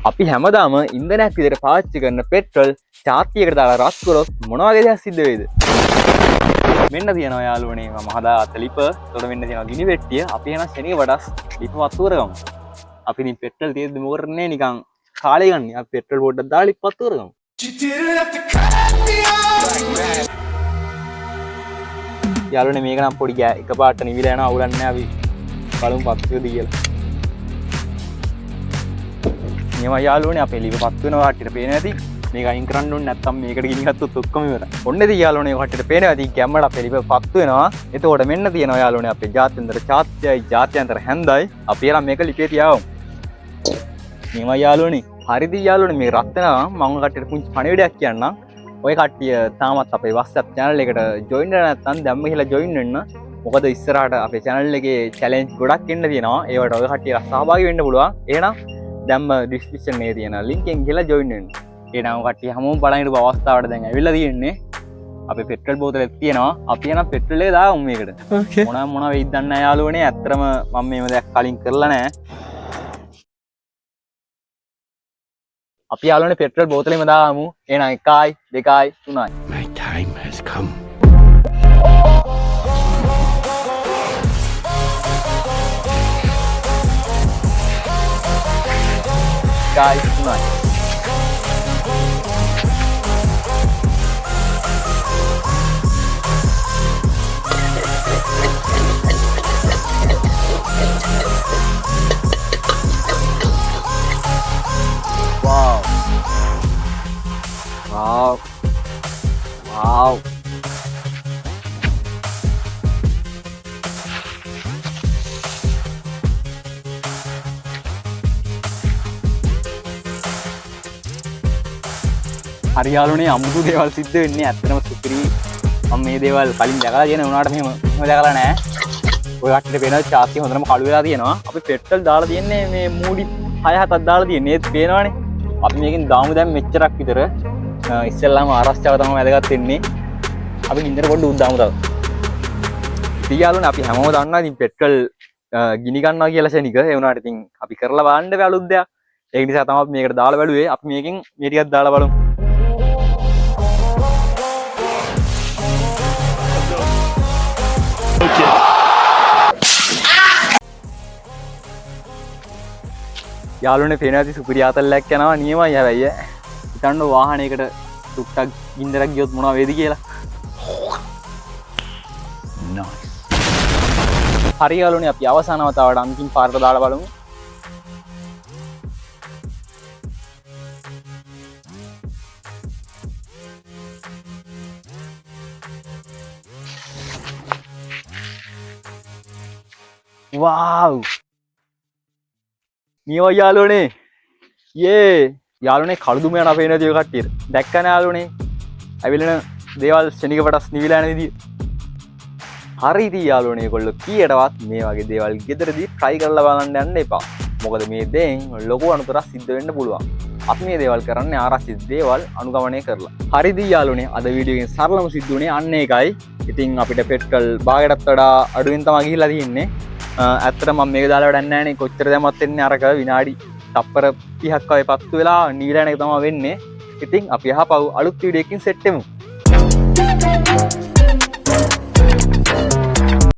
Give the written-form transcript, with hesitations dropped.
අපි හැමදාම ඉන්ධනයක් විදිහට පාවිච්චි කරන පෙට්‍රල් චාර්තියකට දාලා රත් කරොත් මොන වගේ දෙයක් සිද්ධ වෙයිද? මෙන්න තියෙනවා යාළුවනේ මම හදාගත්ත ලිප. ඒකට මෙන්න තියෙනවා ගිනි පෙට්ටිය. අපි එන ශනික වඩස් ලිප වත්තු කරගමු. අපි ඉතින් පෙට්‍රල් තියෙද්දි මොකරන්නේ නිකන් කාලේ ගන්න. අපි පෙට්‍රල් පොඩ්ඩක් දාලා ලිප වත්තු කරගමු. යාළුවනේ මේක නම් පොඩි එකපාරට නිවිලා යනවා අවුලක් නැහැ. අපි බලමු පත්තුද කියලා. මේවා යාළුවනේ අපේ ලිප පත්තු වෙනවා කට්ටියට පේනවා ඇති. මේක අයින් කරන්න ඕනේ නැත්නම් මේකට ගිනි ගත්තොත් ඔක්කොම ඉවරයි. ඔන්න ඉතින් යාළුවනේ කට්ටියට පේනවා ඇති ගැම්මඩ අපේ ලිප පත්තු වෙනවා. එතකොට මෙන්න තියෙනවා යාළුවනේ අපේ ජාත්‍යන්තර චාත්‍යයි ජාත්‍යන්තර හැන්දයි. අපි එලා මේක ලිපේ තියාවමු. මේවා යාළුවනේ හරිද යාළුවනේ මේ රත් වෙනවා. මම කට්ටියට පුංචි පණිවිඩයක් කියන්නම්. ඔය කට්ටිය තාමත් අපේ WhatsApp channel එකට join වෙලා නැත්නම් දැම්ම ගිහලා join වෙන්න. මොකද ඉස්සරහට අපේ channel එකේ challenge ගොඩක් එන්න තියෙනවා. ඒවට ඔය කට්ටිය සහභාගී වෙන්න පුළුවන්. එහෙනම් දැම්ම description එකේ තියෙන link එකෙන් ගිහලා join වෙන්න. එහෙනම් කට්ටිය හැමෝම බලන් ඉඳපු අවස්ථාවට දැන් ඇවිල්ලා තියෙන්නේ. අපේ පෙට්‍රල් බෝතලෙත් තියෙනවා. අපි එනම් පෙට්‍රල් එක දාමු මේකට. මොනවා වෙයිද දන්නේ නැහැ යාළුවනේ. ඇත්තටම මම මේව දැක් කලින් කරලා නැහැ. අපි යාළුවනේ පෙට්‍රල් බෝතලෙම දාමු. එහෙනම් 1යි 2යි 3යි. My time has come. Guys, tonight. Wow. Wow. Wow. හරි යාළුවනේ අමුතු දේවල් සිද්ධ වෙන්නේ. ඇත්තටම සුපිරි. මම මේ දේවල් කලින් දැකලා තියෙන උනාට මෙහෙම දැකලා නැහැ. ඔය කට්ටියට පේනවා චාර්ට් එක හොඳටම කළු වෙලා තියෙනවා. අපි පෙට්‍රල් දාලා තියන්නේ මේ මූඩි 6-7ක් දාලා තියන්නේ. ඒත් පේනවනේ. අපි මේකෙන් දාමු දැන් මෙච්චරක් විතර. ඉස්සෙල්ලාම ආරක්ෂාව තමයි වැදගත් වෙන්නේ. අපි ගින්දර පොඩ්ඩ උද්දාමු තව. ඉතින් යාළුවනේ අපි හැමෝම දන්නවා ඉතින් පෙට්‍රල් ගිනි ගන්නවා කියලා ශනික. ඒ වුණාට ඉතින් අපි කරලා බලන්න බෑ අලුත් දෙයක්. ඒක නිසා තමයි අපි මේකට දාලා බැලුවේ. අපි මේකෙන් මේ ටිකක් දාලා බලමු. යාළුවනේ පේන ඇති සුපිරි ආතල්ලයක් යනවා නියමයි හැබැයි හිතන්න වාහනයකට ටුක්ටක් ගින්දරක් ගියොත් මොනවා වේද කියලා. Nice. හරි යාළුවනේ අපි අවසාන වතාවට අන්තිම පාරට දාලා බලමු. wow මේවා යාළුවනේ යාළුවනේ කළුදුම යන අපේ නේද ඔය කට්ටියට දැක්කනේ යාළුවනේ ඇවිලෙන දේවල් ශනික වටස් නිවිලා යන විදිය. හරි ඉතින් යාළුවනේ ඒගොල්ලෝ කීයටවත් මේ වගේ දේවල් ගෙදරදී try කරලා බලන්න යන්න එපා. මොකද මේ දෙයෙන් ලොකු අනතුරක් සිද්ධ වෙන්න පුළුවන්. අපි මේ දේවල් කරන්නේ ආරක්ෂිත දේවල් අනුගමනය කරලා. හරි ඉතින් යාළුවනේ අද වීඩියෝ එකෙන් සරලම සිද්ධ වුණේ අන්න ඒකයි. ඉතින් අපිට පෙට්‍රල් භාගයටත් වඩා අඩුවෙන් තමයි ගිහිල්ලා තියෙන්නේ. ඇත්තට මම මේක දාලා වැඩක් නැහැ නේ. කොච්චර දැම්මත් වෙන්නේ අරක විනාඩි තප්පර 30ක් වගේ පත්තු වෙලා නීලන එක තමයි වෙන්නේ. ඉතින් අපි අහපව් අලුත් වීඩියෝ එකකින් සෙට් වෙමු.